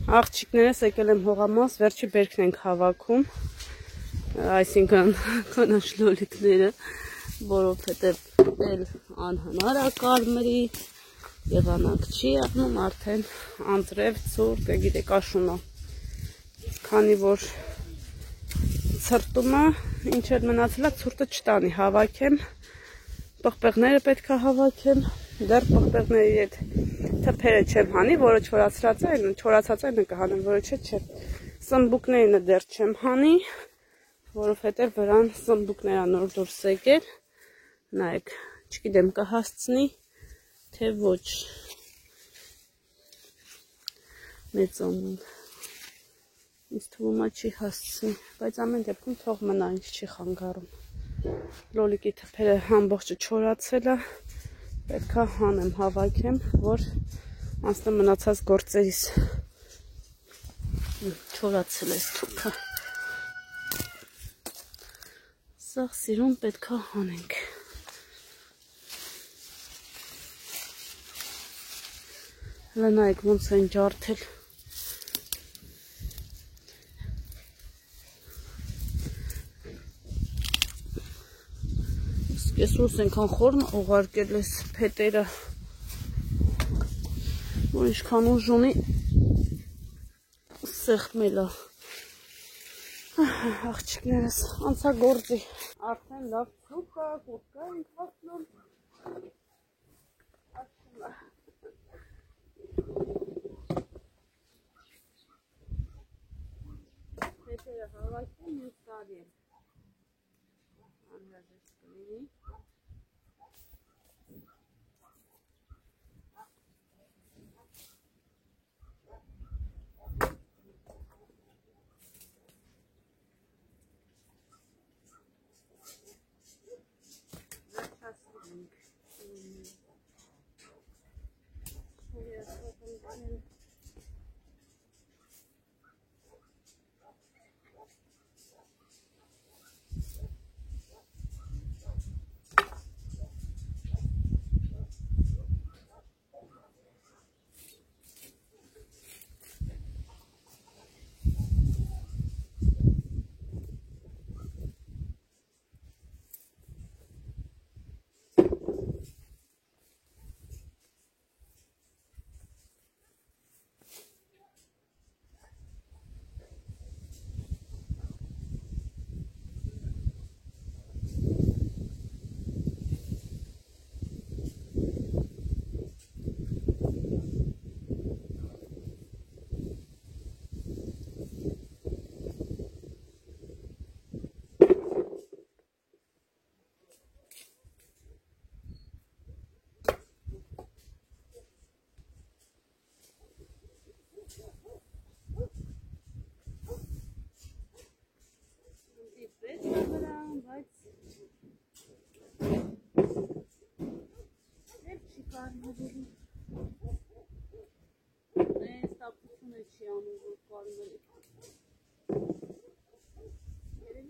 Աղջիկներս եկել եմ հողամաս, վերջի բերքն ենք հավաքում, այսինքն կանաչ լոլիկները, որովհետև էլ անհնար է կարմրի, եղանակ չի անում, արդեն անձրև, ցուրտ, գիտեք, աշուն է, քանի որ ցրտումը, ինչ էր մնացել է, ցուրտը չտանի, հավաքեմ, պղպեղները պետք է հավաքեմ, դեռ պղպեղների հետ թփերը չեմ հանի, որը չորացած են կհանեմ, որը չէ, սմբուկներինը դեռ չեմ հանի, որովհետև վրան սմբուկներ նոր դուրս եկել, նայեք, չգիտեմ կհասցնի, թե ոչ, մեծանում, ինձ թվում է չի հասցնի, բայց ամեն դեպքում թող մնա, ինձ չի խանգարում, լոլիկի թփերը ամբողջը չորացել է, պետք է հանեմ, հավաքեմ, որ անցնեմ մնացած գործերիս չորացել ես թուքը սաղ սիրուն պետք է հանենք հլա նայեք ոնց են ջարդել Այսուս ենքան խորն ուղարկել ես փետերը, որ ինչքան ուժ ունի սեղմել է, աղջիկներս, անցա գործի, արդեն լավ ցուկ է, կուրկա ենք հասնում, աշում է, փետերը հավաքեմ, մյուս տարի եմ, անհրաժեշտ կլինի,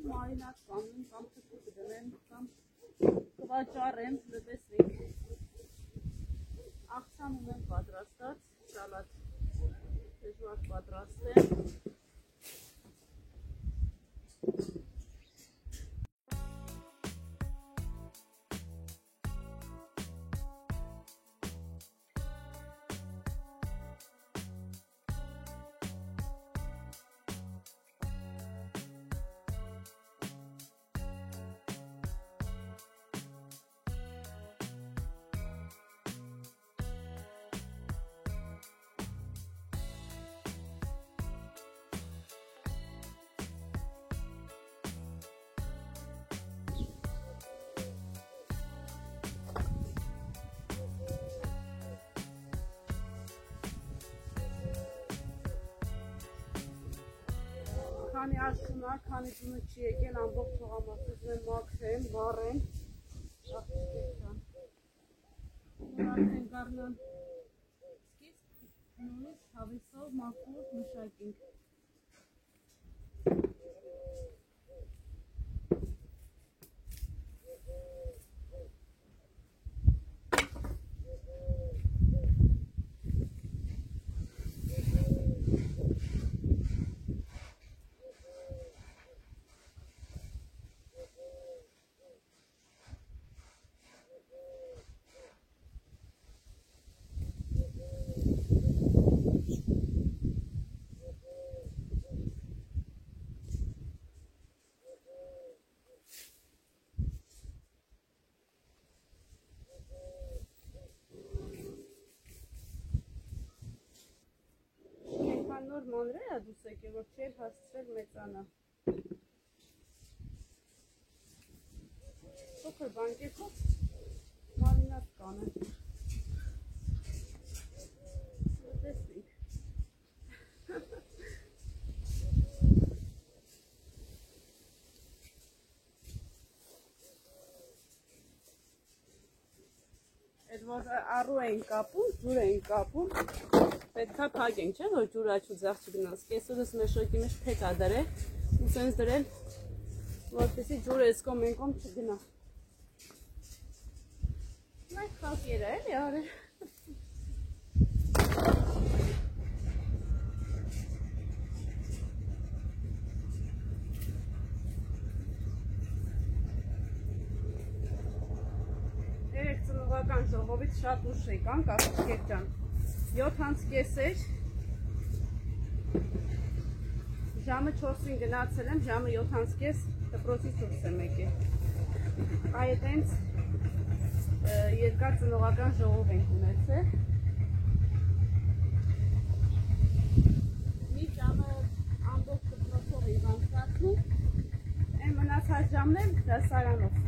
մարինատ կանեմ, կամ թփու կդնեմ, կամ կվաճառեմ, լպեսվեք, աղցան ունեմ պատրաստած, սալատ դժվար պատրաստեմ, քանի աշունա, քանի տունը չի եկել, ամբողջ հողամասում եմ մաքրեմ, վառեմ, աղջիկեքան, արդեն գարնան սկիզբ, նույնից հավիսով մաքուր մշակինք, մանրե է դուս եկել, որ չի հասցրել մեծանա։ Փոքր բանկեքով մարինատ կանեն։ Տեսնենք։ Այդ որ առու էին կապում, ջուր էին կապում, պետք է փակենք, չէ՞ որ ջուրը աչու ձախ չգնաս։ Կեսուրս մեշոկի մեջ թեք ա դրել, ու սենց դրել, որպեսզի ջուրը էս կողմ են կողմ չգնա։ Այդ խաղերը էլի արել։ Երեք ծնողական ժողովից շատ ուշ եկանք, աղջիկներ ջան, 7:30 էր, ժամը 4-ին գնացել եմ, ժամը 7:30 դպրոցից դուրս եմ եկել։ Այդ հենց երկար ծնողական ժողով ենք ունեցել։ Մի ժամը ամբողջ դպրոցով ենք անցկացնում, այն մնացած ժամն էլ դասարանով։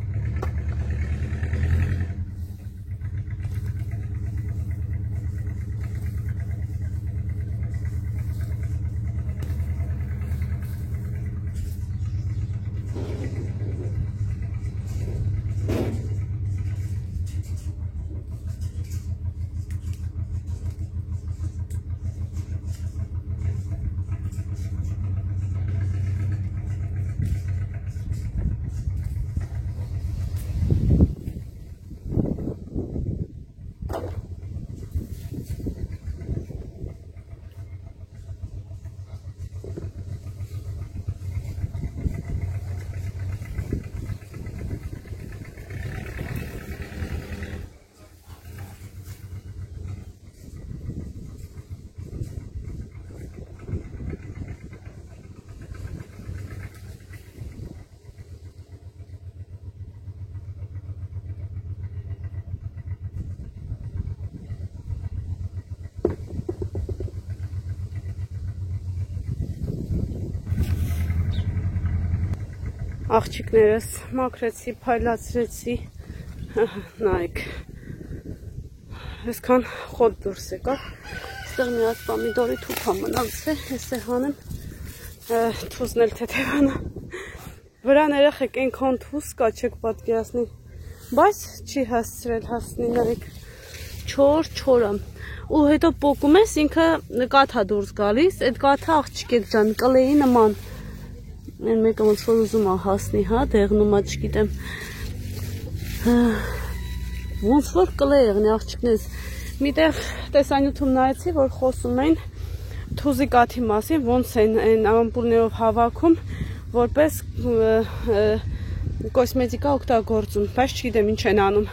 Աղջիկներս մաքրեցի, փայլացրեցի, նայեք, այսքան խոտ դուրս եկավ, ստեղ մի հատ պամիդորի թուփա մնացել, ես է հանեմ, թուզն էլ թեթևանա, վրան երեխեք ենքան թուզ կա, չեք պատկերացնի, բայց չի հասցրել հասնի, նայեք, չոր-չորամ, ու հետո պոկում ես, ինքը կաթա դուրս գալիս, այդ կաթա աղջիկեք ջան, կլեի նման, Են մեկը ոնց որ ուզում ա հասնի, հա, դեղնում ա, չգիտեմ, ոնց որ կլեեղն է աղջիկներս, միտեղ տեսանյութում նայեցի, որ խոսում են թուզի կաթի մասին, ոնց են այն ամպուլներով հավաքում, որպես կոսմետիկա օգտագործում, բայց չգիտեմ ինչ են անում,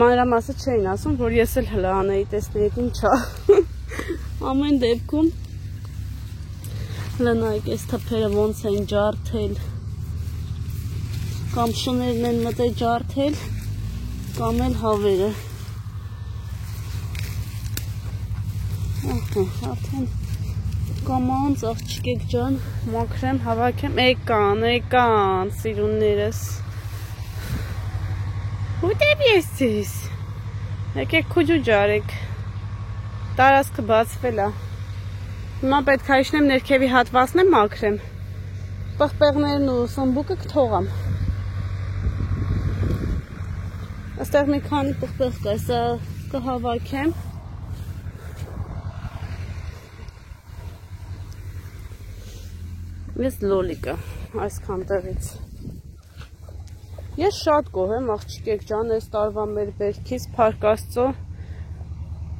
մանրամասը չէին ասում, որ ես էլ հլը անեի, տեսնեիք ինչա, ամեն դեպքում, Լնայք ես թփերը ոնց են ջարդել, կամ շներն են մտել ջարդել, կամ էլ հավերը, արդեն կամանց աղջիկեք ջան, մաքրեմ, հավաքեմ, եկան, սիրուններս, ուտև ես ձեզ, եկեք քուջու ջարեք, տարածքը բացվել է, Հիմա պետք է իջնեմ ներքևի հատվածն եմ մաքրեմ, պղպեղներն ու սմբուկը կթողամ, այստեղ մի քանի պղպեղ կա, սա կհավաքեմ, ես լոլիկը, այսքան տեղից, ես շատ գոհ եմ աղջիկեք ջան, այս տարվա մեր բերքից փառք Աստծո,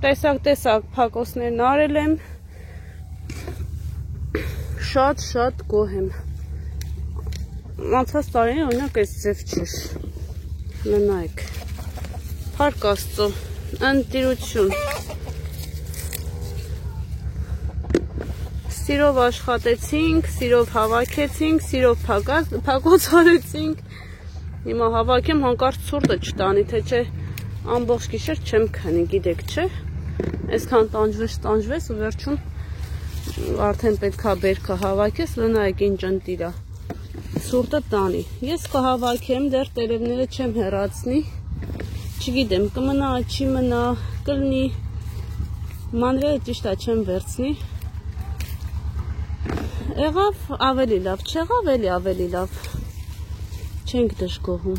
տեսակ փակոսներն արել եմ, շատ գոհ եմ, անցած տարին օրինակ այս ձև չէր, լնայք, փառք Աստծո, ընտիրություն, սիրով աշխատեցինք, սիրով հավաքեցինք, սիրով փակոցարեցինք, հիմա հավաքեմ հանկարծ ցուրտը չտանի, թե չէ ամբողջ գիշեր չեմ քնի, գիտեք չէ, այսքան տանջվես ու վերջում արդեն պետքա բերքը հավաքես, լնայեք ինչ ընտիրա, ցուրտը տանի, ես կհավաքեմ, դեռ տերևները չեմ հեռացնի, չգիտեմ, կմնա, չի մնա, կլնի, մանրերը ճիշտա չեմ վերցնի, եղավ ավելի լավ, չեղավ էլի ավելի լավ, չենք դժգոհում,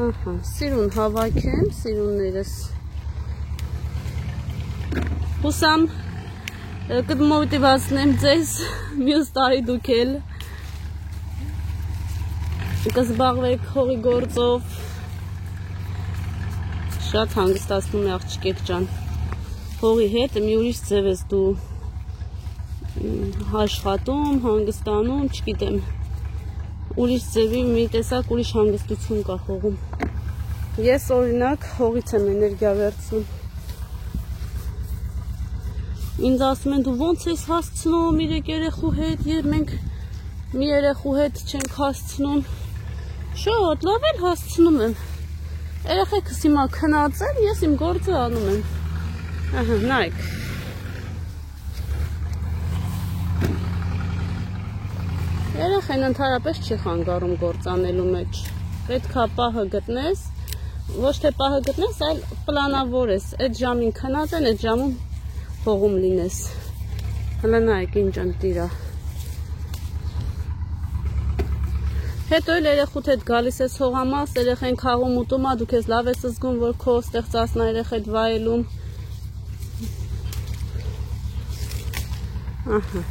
ահա, սիրուն հավաքեմ, սիրուններս, հուսամ կդմոտիվացնեմ ձեզ, մյուս տարի դուք էլ կզբաղվեք հողի գործով, շատ հանգստացնում է աղջիկեք ջան, հողի հետ մի ուրիշ ձև ես դու աշխատում, հանգստանում, չգիտեմ, ուրիշ ձևի մի տեսակ ուրիշ հանգստություն կա հողում, ես օրինակ հողից եմ էներգիա վերցնում, ինձ ասում են դու ոնց ես հասցնում իրեք երեխու հետ, մենք մի երեխու հետ չենք հասցնում, շատ լավ էլ հասցնում եմ, երեխեքս հիմա քնած են, ես իմ գործը անում եմ, ահա, նայեք, երեխեն ընդհանրապես չի խանգարում գործ անելու մեջ, պետքա պահը գտնես, ոչ թե պահը գտնես, այլ պլանավորես, այդ ժամին քնած են, այդ ժամում հողում լինես, հլը նայեք ինչ ընտիրա, հետո էլ երեխուդ հետ գալիս ես հողամաս, երեխեն քաղում ուտում ա, դուք ես լավ ես զգում, որ քո ստեղծածն երեխ հետ վայելում, ահա,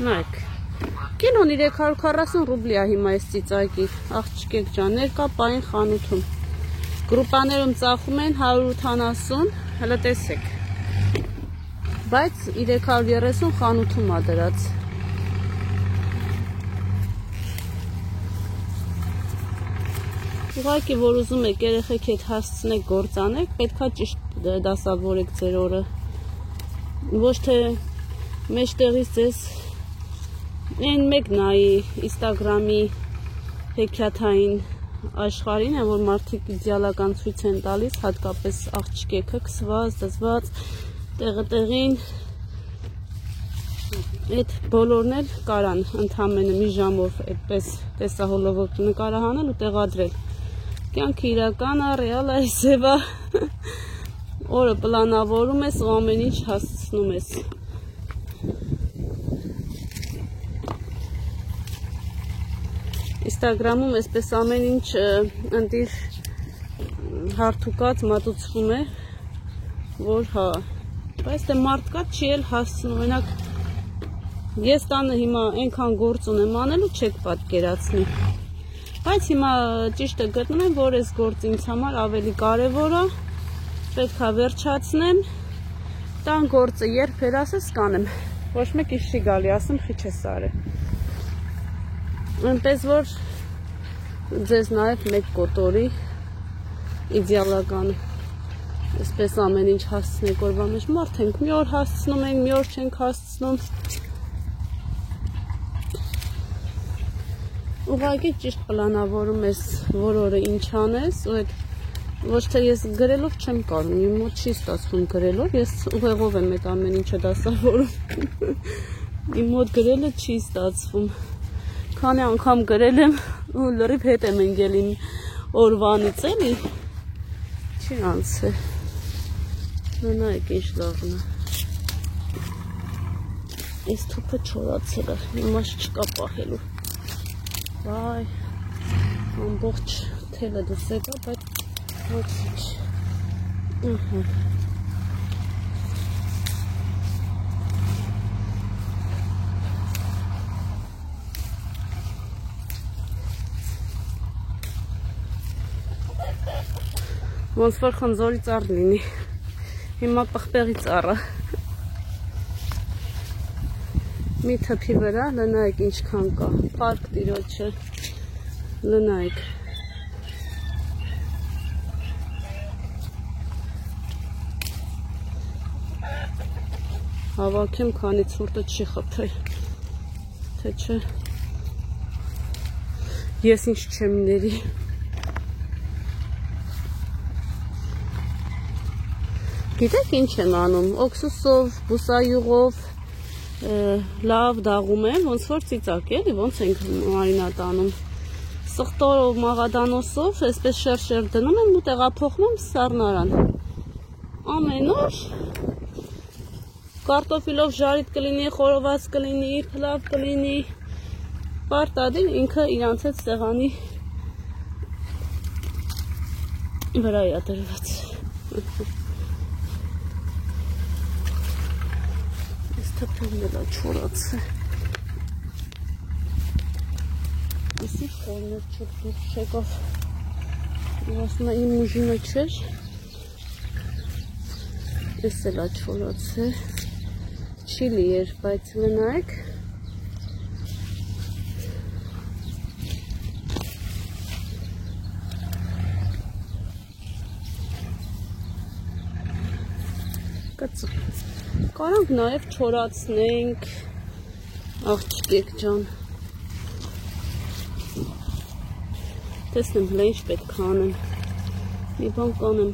նայք, կինոն 340 ռուբլի է հիմա ես ծիծակի, աղջիկեք ջան, ներկա պային խանութում, գրուպաներում ծախում են 180, հլը տեսեք, բայց 330 խանութում ա դրած, ուղղակի որ ուզում եք երեխեք հետ հասցնեք գործանեք, պետքա ճիշտ դասավորեք ձեր օրը, ոչ թե մեջտեղից ձեզ Են մեկ նայի Instagram-ի հեքիաթային աշխարհին է, որ մարդիկ իդեալական ցույց են տալիս, հատկապես աղջիկեքը քսված, դզված, տեղը-տեղին, այդ բոլորն էլ կարան ընդամենը մի ժամով այդպես տեսահոլովակ նկարահանել ու տեղադրել, կյանքը իրական է, ռեալ է, սև է, օրը պլանավորում ես ու ամեն ինչ հասցնում ես, Instagram-ում այսպես ամեն ինչ ընտիր հարթուկած մատուցվում է, որ հա, բայց թե մարդկա չի էլ հասցնում, օրինակ ես տանը հիմա այնքան գործ ունեմ անելու չեք պատկերացնի, բայց հիմա ճիշտը գտնում եմ, որ այս գործը ինձ համար ավելի կարևոր է, պետք է վերջացնեմ, տան գործը երբ հերասես կանեմ, ոչ մեկ ինչ չի գալի, ասում խիչ է սարը, այնպես որ ձեզ նաև մեկ կոտորի իդեալական այսպես ամեն ինչ հասցնեք օրվա մեջ մարդ ենք, մի օր հասցնում ենք, մի օր չենք հասցնում ուղղակի ճիշտ պլանավորում ես, որ օրը ինչ անես ու այդ ոչ թե ես գրելով չեմ կարում, իմ մոտ չի ստացվում գրելով, ես ուղեղով եմ այդ ամեն ինչը դասավորում իմ մոտ գրելը չի ստացվում Քանի անգամ գրել եմ ու լրիվ հետ եմ ընկել իմ օրվանից էլի չի անցել նայեք ինչ լավն է այս թուփը չորացել է հիմա չկա պահելու վայ ամբողջ թելը դուրս եկա բայց ոչինչ Ոնց որ խնձորի ծառ լինի, հիմա պղպեղի ծառը, մի թփի վրա, լնայեք ինչքան կա, պարկ տիրոջը, լնայեք, հավաքեմ, քանի ցուրտը չի խփել, թե չէ, Ես ինչ չեմ ների։ Գիտեք ինչ եմ անում, օքսուսով, բուսայուղով, լավ դաղում եմ, ոնց որ ծիծակ էլի, ոնց ենք մարինատ անում։ Սխտորով, մաղադանոսով, այսպես շերշեր դնում եմ ու տեղափոխում եմ սառնարան։ Ամեն օր կարտոֆիլով ժարիտ կլինի, խորոված կլինի, փլավ կլինի, պարտադիր ինքը իրանց հետ սեղանի վրա է դրված։ Թփումն է չորացը։ Իսի խորներ չդուր շեկավ։ Ասում է իմ ուժինը չէր։ Ես էլ չորացը։ Չիլի էր, բայց լնայք։ Կծու։ Կարանք նաև չորացնենք, աղջիկ ջան։ Տեսնեմ հլա ինչ պետք է անեմ։ Մի բան կանեմ։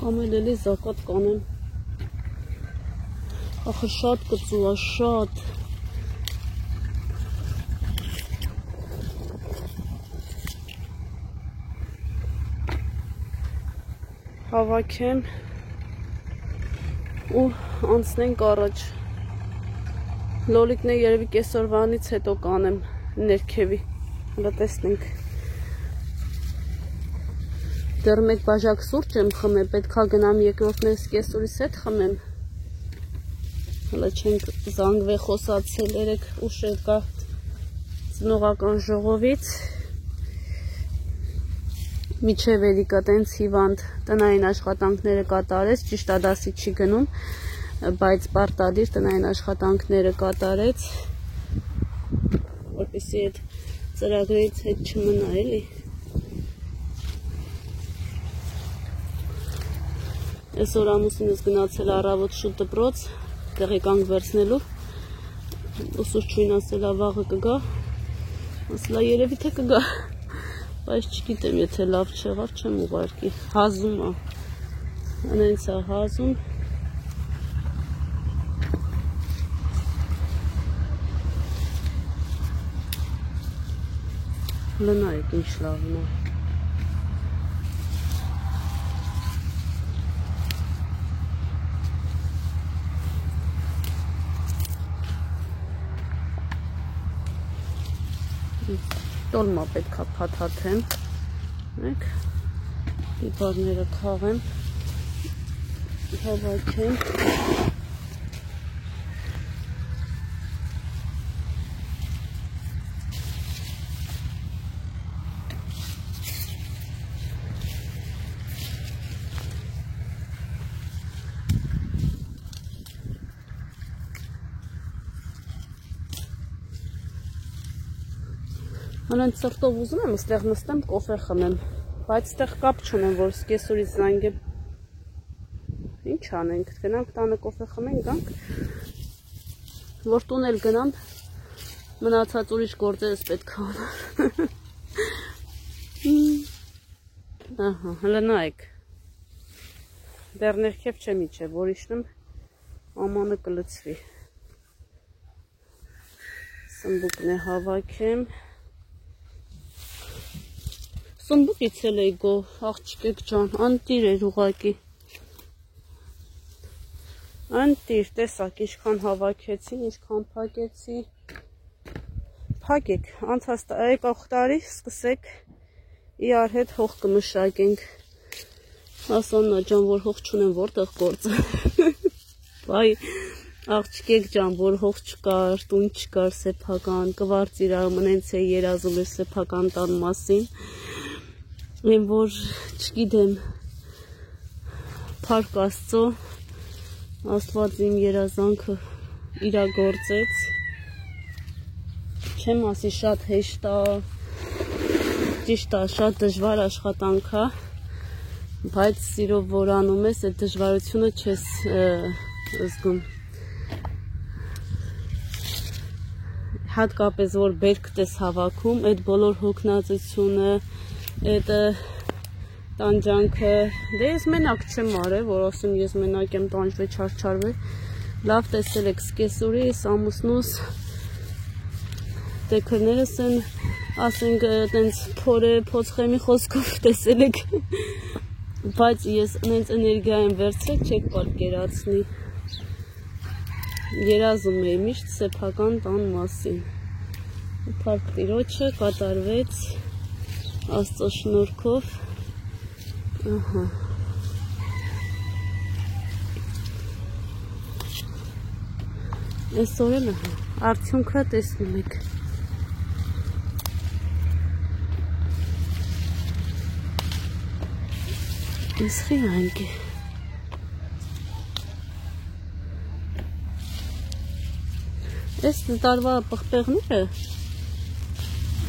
Կամ էլի զակատ կանեմ։ Ախը շատ կծու է, շատ։ Հավաքեմ ու անցնենք առաջ։ Լոլիկն է երևի կեսօրվանից հետո կանեմ ներքևի։ Հələ տեսնենք։ Դեռ մեկ բաժակ սուրճ եմ խմել, պետքա գնամ երկրորդներս կեսօրից հետ խմեմ։ Հələ չենք զանգվել խոսացել, երեք ուշ եկա ծնողական ժողովից։ Միջև էլիկա տենց հիվանդ տնային աշխատանքները կատարեց, ճիշտ դասի չի գնում, բայց պարտադիր տնային աշխատանքները կատարեց, որպեսզի այդ ծրագրից հետ չմնա էլի։ Այսօր ամուսինս գնացել առավոտ շուտ դպրոց, տեղեկանք վերցնելու, ուսուցչուհին ասել է վաղը կգա, ասել է երևի թե կգա։ Բայց չգիտեմ, եթե լավ չեղավ, չեմ ուղարկի, հազում է, անենց է հազում, լնայք ինչ լավն է, տոլմա պետք է փաթաթեմ, մեկ, իբարները քաղեմ, հավաքեմ, Անենց սրտով ուզում եմ ստեղ նստեմ կոֆե խմեմ, բայց ստեղ կապ չունեմ, որ կեսօրից զանգեմ։ Ինչ անենք, գնանք տանը կոֆե խմենք, գանք, որ տուն էլ գնամ, մնացած ուրիշ գործերս պետք է անեմ։ Ահա, հələ նայեք, դեռ ներքև չեմ իջել, որ իջնեմ, ամանը կլցվի։ Սմբուկն է հավաքեմ։ Սմբուկից էլ էի գով, աղջիկ ջան, անտիր էր ուղակի։ Անտիր, տեսակ, ինչքան հավաքեցի, ինչքան փակեցի։ Փակեք, անցած եկող տարի սկսեք իրար հետ հող կմշակենք։ Ասաննա ջան, որ հող չունեմ, որտեղ գործը։ Բայ, աղջիկ ջան, որ հող չկար, տուն չկար սեփական, կվարձ իրար մնենց է երազում էր սեփական տան մասին։ Եմ որ չգիտեմ, փառք Աստծո, Աստված իմ երազանքը իրագործեց, չեմ ասի շատ հեշտ է, ճիշտ է, շատ դժվար աշխատանք է, բայց սիրով որ անում ես, այդ դժվարությունը չես զգում։ Հատկապես որ բերք դես հավաքում, այդ բոլոր հոգնածությունը, այդ տանջանքը, դե ես մենակ չեմ արել, որ ասեմ ես մենակ եմ տանջվել, չարչարվել, լավ տեսել եք սկեսուրիս, ամուսնուս, տեքրներս են, ասենք տենց փորե փոցխեմի խոսքով տեսել եք, բայց ես նենց էներգիա եմ վերցրել, չեք պատկերացնի, երազում էի միշտ սեփական տան մասին, Փառք Տիրոջը կատարվեց Աստծո շնորհքով, ահա, այսօր էլ արդյունքը տեսնում եք, իսխի անք է, այս տարվա պղպեղները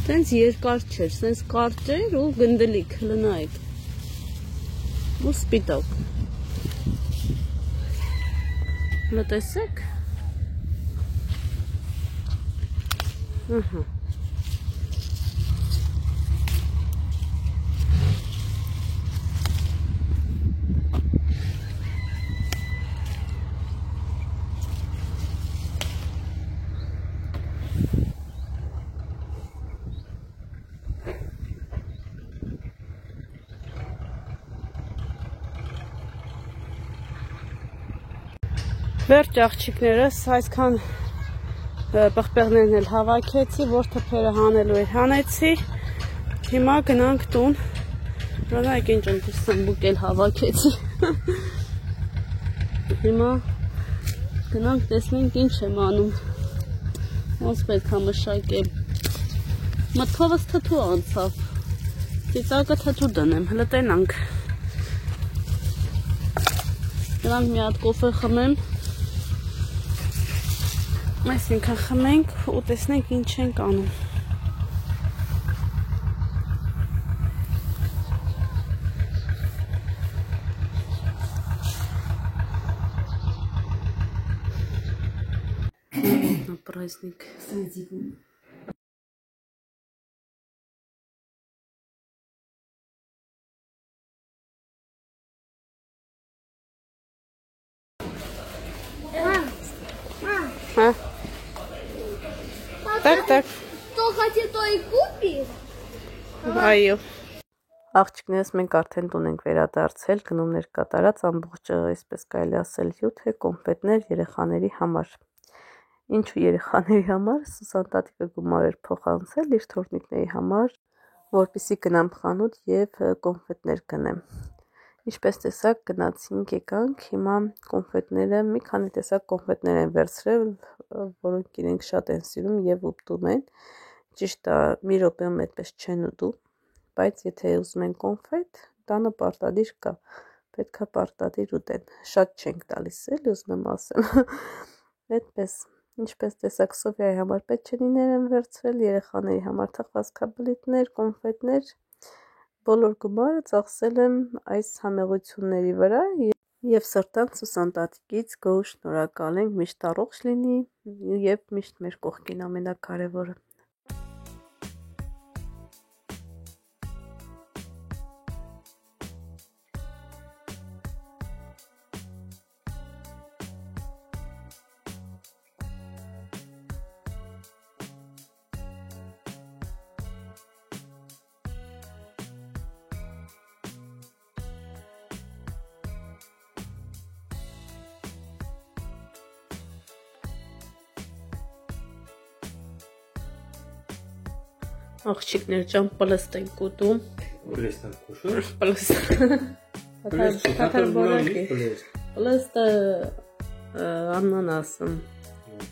տենց երկար չէր, տենց կարճ էր ու գնդլիկ, լնայք ու սպիտակ, լտեսեք, ահա, Վերջ աղջիկներս, այսքան պղպեղներն էլ հավաքեցի, որ թփերը հանելու էր հանեցի, հիմա գնանք տուն, ռանայք ինչ սմբուկ էլ հավաքեցի, հիմա գնանք տեսնենք ինչ եմ անում, ոնց պետք է մշակեմ, մտքովս թթու անցավ, ծիծակը թթու դնեմ, լտենանք, գնանք մի հատ կոֆե խմեմ, այսինքն խմենք ու տեսնենք ինչ ենք անում։ Праздник. А? Так. Кто хотел, то и купит. Այո։ Աղջիկներս մենք արդեն տուն ենք վերադարձել, գնումներ կատարած, ամբողջը, այսպես կարելի ասել, հյութ է, կոնֆետներ երեխաների համար։ Ինչու երեխաների համար, Սուսան տատիկը գումար էր փոխանցել իր թորնիկների համար, որպեսզի գնամ խանութ եւ կոնֆետներ գնեմ։ Ինչպես տեսակ գնացինք եկանք, հիմա կոնֆետները, մի քանի տեսակ կոնֆետներ են վերցրել, որոնք իրենք շատ են սիրում եւ ուտում են։ Ճիշտ է, մի րոպեում այդպես չեն ուտում, բայց եթե ուզում են կոնֆետ, տանը պարտադիր կա, պետք է պարտադիր ուտեն։ Շատ չենք տալիս, էլի ուզում եմ ասեմ։ Այդպես, ինչպես տեսակ Սոֆիայի համար պեչենիներ են վերցրել, երեխաների համար թխվածքաբլիթներ, կոնֆետներ, բոլոր գումարը ծախսել եմ այս համեղությունների վրա եւ սրտան Սուսան տատիկից գոհ շնորհակալ ենք, միշտ առողջ լինի եւ միշտ մեր կողքին ամենակարևորը։ Աղջիկներ ջան, պլստ ենք ուտում։ Պլստ ենք կուշում։ Պլստ։ Պլստը անանասը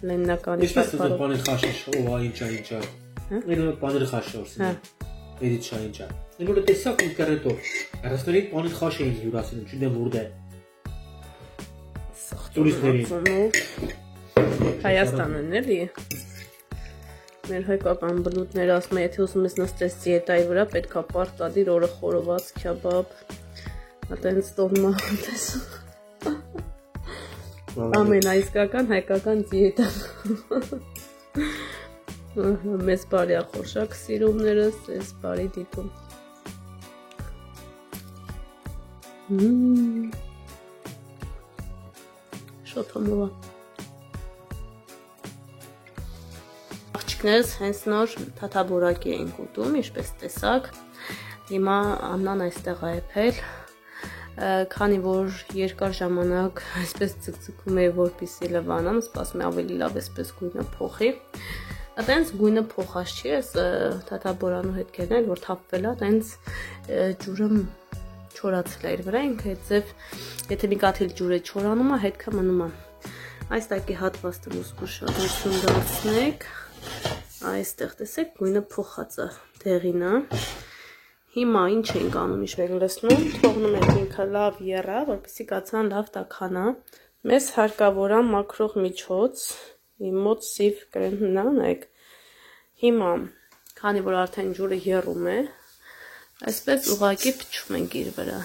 լեննականի Ինչպես է բանը խաշը, ով ինչա։ Ինը բանը խաշը օրսին։ Էդի չա ինչա։ Ինը տեսակ ու կերետով։ Արասների բանը խաշը են յուրասին, չունեմ որդ է։ Տուրիստների։ Հայաստանն էլի։ Մեր հայկական բնույթները ասում է, եթե ուզում ես նստես դիետայի վրա, պետք է պարտադիր օրը խորոված, քյաբաբ, այտենց տոլմա ուտես։ Ամենաիսկական հայկական դիետա։ Մեզ բարյա խորշակ սիրումներս, ես բարի դիտում։ Շոտ համովա։ Աղջիկներս հենց նոր թաթաբորակի ենք ուտում, ինչպես տեսակ։ Հիմա Աննան այստեղ է եփել, քանի որ երկար ժամանակ այսպես ցկցկում էի, որպեսզի լվանամ, սպասում եմ ավելի լավ այսպես գույնը փոխի։ Այտենց գույնը փոխած չի, այս թաթաբորանու հետ կերնել, որ թափվել է, այտենց ջուրը չորացել է իր վրա, ինքը ձև, եթե մի կաթիլ ջուր է չորանում է, հետքը մնում է։ Այս տակի հատվածը ուսկուր շատացում դարձնեք, այստեղ տեսեք գույնը փոխած է դեղինը։ Հիմա ինչ ենք անում, ինչ լցնում, թողնում ենք ինքը լավ եռա, որպեսզի կացան լավ տաքանա։ Մեզ հարկավոր է մաքրող միջոց, իմ մոտ սիվ կրեմն է, նայեք։ Հիմա, քանի որ արդեն ջուրը եռում է, այսպես ուղղակի փչում ենք իր վրա։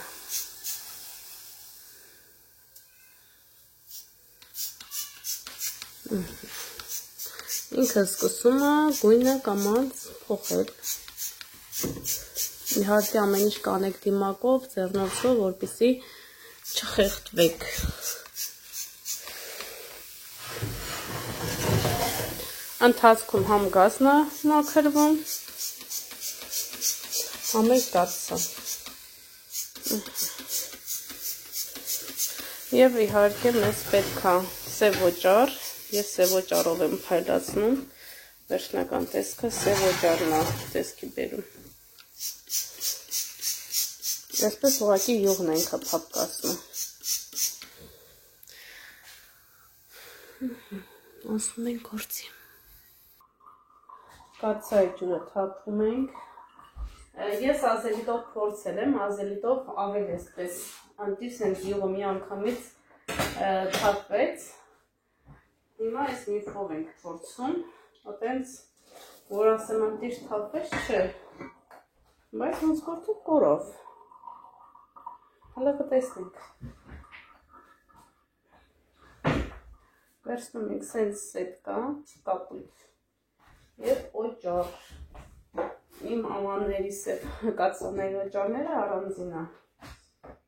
Ինքը սկսում է գույնը կամած փոխել։ Իհարկե ամեն ինչ կանեք դիմակով, ձեռնոցով, որպեսզի չխեղդվեք։ Ընթացքում համ գազն է մաքրվում, համ էլ կաթսը։ Եվ իհարկե մեզ պետք է սև օճառ, ես սև օճառով եմ փայլացնում, վերջնական տեսքը սև օճառն է տեսքի բերում։ Այսպես ուղղակի յուղն ենք փափկացնում։ Ասում ենք գործի։ Կաթսայի ջուրը թափում ենք։ Ես ազելիտով փորձել եմ, ազելիտով ավելի այսպես անտիվ սենց յուղը մի անգամից թափվեց։ Հիմա այս միֆով ենք փորձում, այտենց որ ասեմ անտիվ թափվեց չէ, բայց ոնց գործու կորավ։ Հələ կտեսնենք։ Վերցնում ենք սենց սետկա, կապույտ և օճառ։ Իմ ամանների սև կացանների օճառները առանձին է։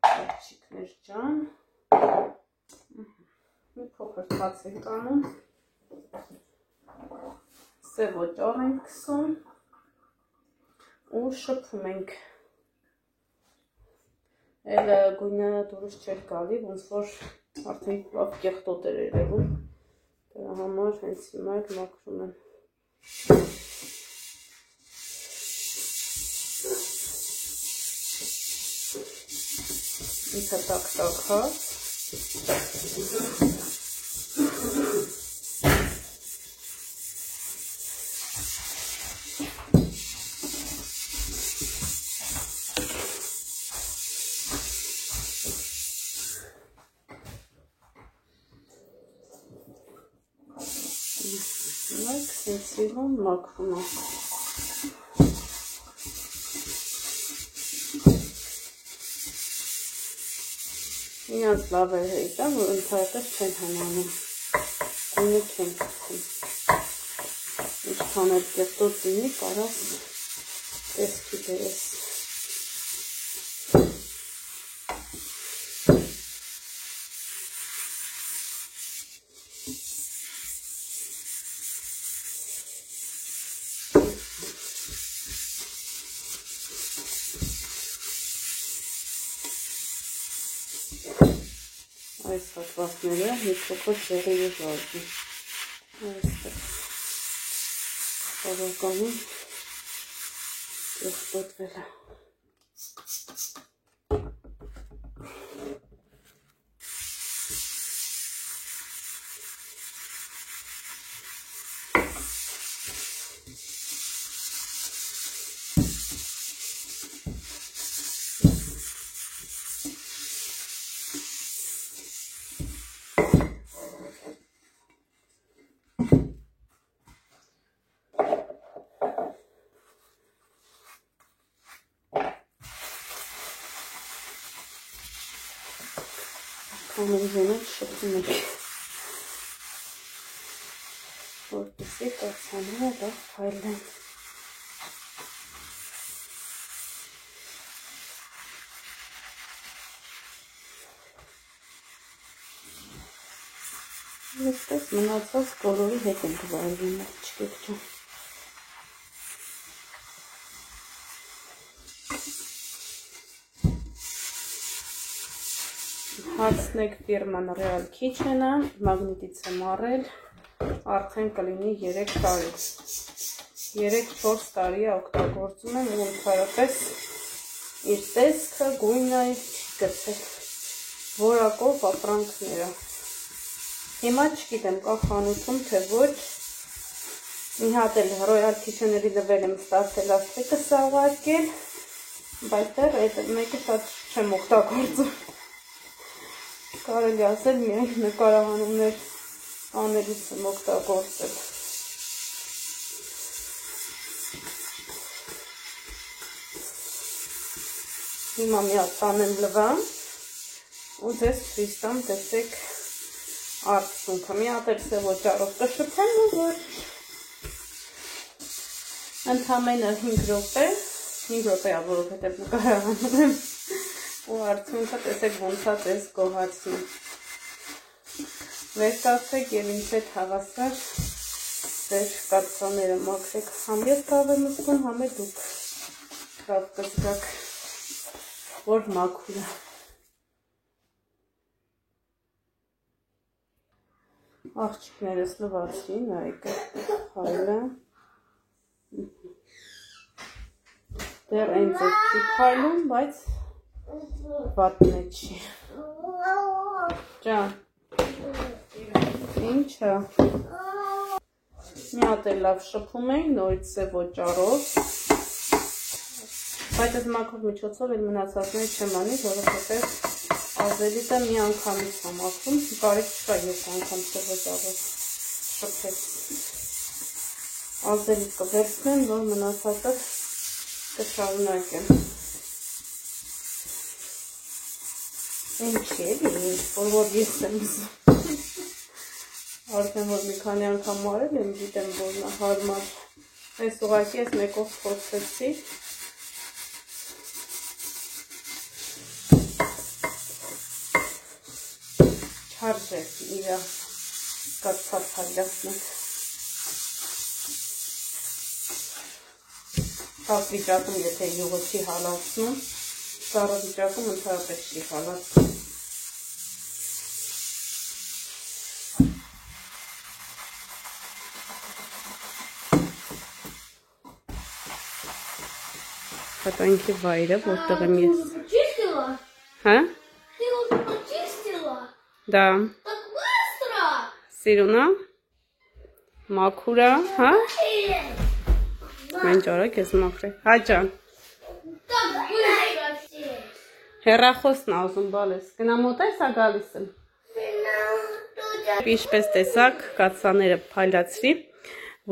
Աղջիկներ ջան։ Մի փոքր թաց ենք անում։ Սև օճառ ենք քսում ու շփում ենք։ Էլ գույնը դուրս չէր գալի, ոնց որ արդեն լավ կեղտոտ էր երևում։ Դրա համար հենց հիմա էլ մաքրում եմ։ Ինքը տակ-տակած։ Սենսիվում մաքրում է։ Ինձ լավ է հետա, որ ընդհատակ չեն հանանում, գույնը չեն կցում։ Ինչքան էլ կեղտոտ լինի, կարաս տեսքի բերես։ Այս հատվածները մի փոքր ձեղի է վազում։ Այստեղ բավականին կեղտոտվել է։ Համոզենը շփում ենք։ որպեսզի կաթսաները լավ փայլեն։ Այսպես մնացած բոլորի հետ ենք վայրի մոտ, չգիտեմ ջան։ Հարցնեք ֆիրման Real Kitchen-ը, մագնիտից եմ առել, արդեն կլինի 3 տարի։ 3-4 տարի է օգտագործում եմ ու ընդհանրապես իր տեսքը, գույնը գցել, որակով ապրանքները։ Հիմա չգիտեմ կա խանութում, թե ոչ, մի հատ էլ Royal Kitchen-երի նվեր եմ ստացել աստղիկը սաղարկել, բայց դեռ այդ մեկը շատ չեմ օգտագործում։ Կարելի ասել միայն նկարահանումներ անելուց եմ օգտագործել։ Հիմա մի հատ տանեմ լվան ու ձեզ ցույց տամ, տեսեք արդյունքը։ Մի հատ էլ սևոճարով կշփեմ ու որ ընդամենը 5 րոպե, 5 րոպեա, որովհետև նկարահանում եմ ու արդյունքը տեսեք ոնց է ձեզ գոհացնում։ Վերկացեք և ինձ հետ հավասար ձեր կաթսաները մաքրեք, համ ես լավ եմ զգում, համ էլ դուք լավ կզգաք, որ մաքուր է։ Աղջիկներս լվացի, նայեք փայլը։ Դեռ այն ձեզ չի փայլում, բայց վատնե չի։ Ջան, ինչը։ Մի հատ էլ լավ շփում ենք, նորից սևոճարով։ Բայց այս մաքրող միջոցով էլ մնացածներ չեմ անի, որովհետև ազելիտը մի անգամից եմ մաքրում, կարիք չկա 2 անգամ սևոճարով շփել։ Ազելիտ կվերցնեմ, որ մնացածը կշարունակեմ։ Ինչ էլի, որ ես եմ ուզում։ Արդեն որ մի քանի անգամ արել եմ, գիտեմ որ նա հարմար։ Այս ուղղակի ես մեկով փորձեցի։ Չարժե իր կաթսած հալյացնել։ Թավ վիճակում եթե յուղը չի հալացնում, սառը վիճակում ընդհանրապես չի հալացնում։ Պատանքի վայրը, որտեղ եմ ես։ Почистила? Հա? Ты уже почистила? Да։ Так быстро! Սիրունա, մաքուրա, հա? Մենջ արագ ես մաքրել։ Հա ջան։ Так быстро все! Հեռախոսն ազում բալես, գնա մոտ ես ա գալիս եմ։ Ինչպես տեսակ, կաթսաները փայլացրի,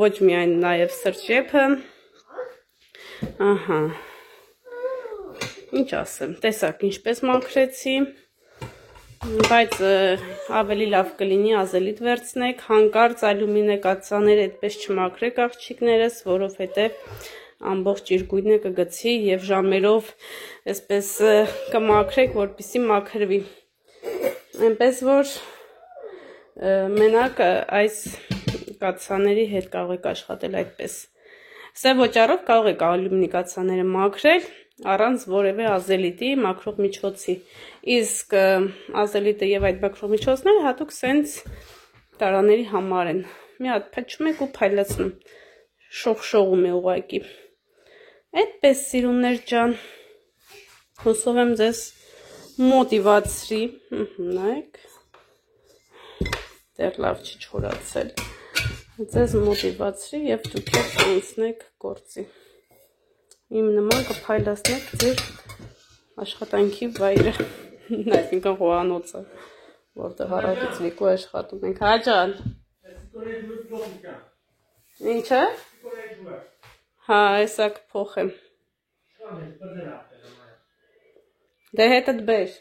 ոչ միայն նաև սրճեփը։ Ահա։ Ինչ ասեմ, տեսակ ինչպես մաքրեցի, բայց ավելի լավ կլինի ազելիտ վերցնեք, հանկարծ ալյումինե կաթսաները այդպես չմաքրեք աղջիկներս, որովհետև ամբողջ իր գույնը կգցի և ժամերով այսպես կմաքրեք, որպեսզի մաքրվի։ Այնպես որ մենակ այս կաթսաների հետ կարող եք աշխատել այդպես։ Սևոճարով կարող եք ալյումինի կաթսաները մաքրել առանց որևէ ազելիտի, մաքրող միջոցի։ Իսկ ազելիտը և այդ մաքրող միջոցները հատուկ սենց տարաների համար են։ Մի հատ փչում եք ու փայլացնում, շողշողում է ուղղակի։ Այդպես սիրուններ ջան, հուսով եմ ձեզ մոտիվացրի, նայեք, դեռ լավ չի չորացել, ձեզ մոտիվացրի և դուք էլ կընցնեք գործի։ Իմ նման կփայլացնեք ձեր աշխատանքի վայրը, այսինքն խոհանոցը, որտեղ առավոտից լիքու աշխատում ենք։ Հա ջան։ Ինչը։ Հա, այսա կփոխեմ։ Դե հետդ բեր։